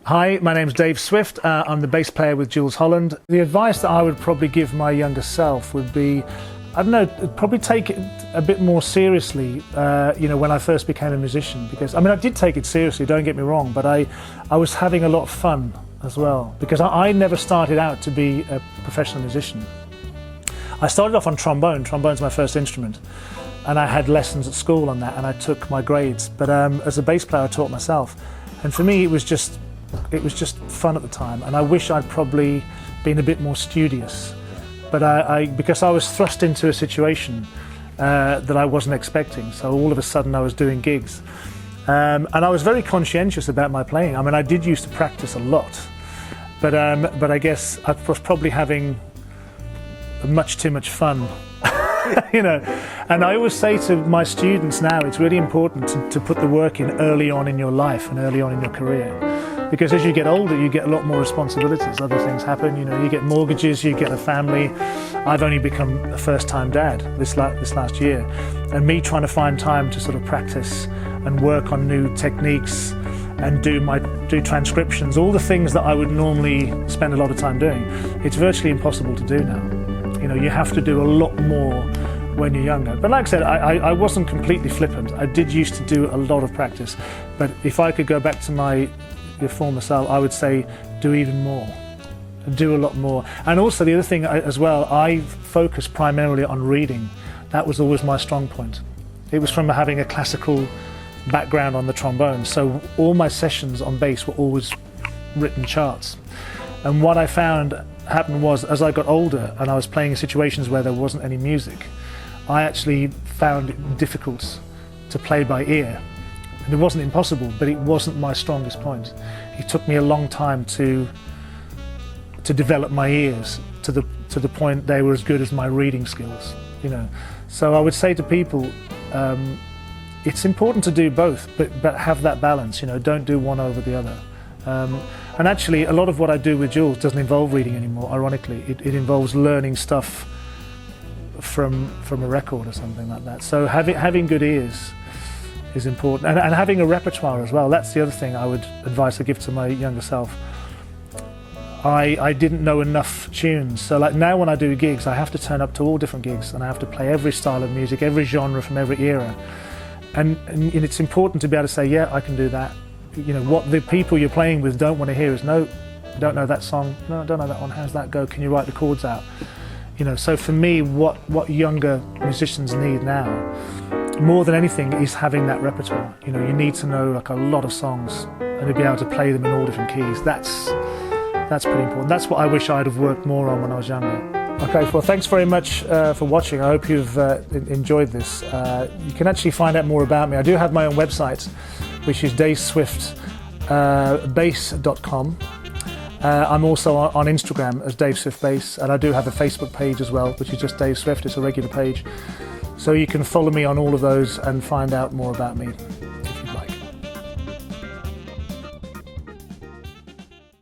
Hi, my name's Dave Swift. I'm the bass player with Jools Holland. The advice that I would probably give my younger self would be, I don't know, probably take it a bit more seriously, when I first became a musician. Because, I did take it seriously, don't get me wrong, but I was having a lot of fun as well. Because I never started out to be a professional musician. I started off on trombone. Trombone's my first instrument. And I had lessons at school on that, and I took my grades. But as a bass player, I taught myself. And for me, it was just fun at the time. And I wish I'd probably been a bit more studious. But because I was thrust into a situation that I wasn't expecting. So all of a sudden I was doing gigs. And I was very conscientious about my playing. I did used to practice a lot. But I guess I was probably having much too much fun. And I always say to my students now, it's really important to put the work in early on in your life and early on in your career. Because as you get older, you get a lot more responsibilities. Other things happen, you get mortgages, you get a family. I've only become a first-time dad this last year. And me trying to find time to sort of practice and work on new techniques and do transcriptions, all the things that I would normally spend a lot of time doing, it's virtually impossible to do now. You have to do a lot more when you're younger. But like I said, I wasn't completely flippant. I did used to do a lot of practice. But if I could go back to my former self, I would say do even more. Do a lot more. And also the other thing as well, I focused primarily on reading. That was always my strong point. It was from having a classical background on the trombone. So all my sessions on bass were always written charts. And what I found happened was, as I got older and I was playing in situations where there wasn't any music, I actually found it difficult to play by ear. And it wasn't impossible, but it wasn't my strongest point. It took me a long time to develop my ears to the point they were as good as my reading skills. So I would say to people, it's important to do both, but have that balance. Don't do one over the other. And actually, a lot of what I do with Jools doesn't involve reading anymore, ironically. It involves learning stuff from a record or something like that. So having good ears is important. And having a repertoire as well. That's the other thing I would advise to give to my younger self. I didn't know enough tunes. So like now when I do gigs, I have to turn up to all different gigs and I have to play every style of music, every genre from every era. And it's important to be able to say, yeah, I can do that. What the people you're playing with don't want to hear is, no, don't know that song, no, I don't know that one, how's that go, can you write the chords out? So for me, what younger musicians need now, more than anything, is having that repertoire. You need to know like a lot of songs and to be able to play them in all different keys. That's pretty important. That's what I wish I'd have worked more on when I was younger. Okay, well, thanks very much for watching. I hope you've enjoyed this. You can actually find out more about me. I do have my own website, which is daveswiftbass.com. I'm also on Instagram as Dave Swift Bass, and I do have a Facebook page as well, which is just Dave Swift. It's a regular page. So you can follow me on all of those and find out more about me.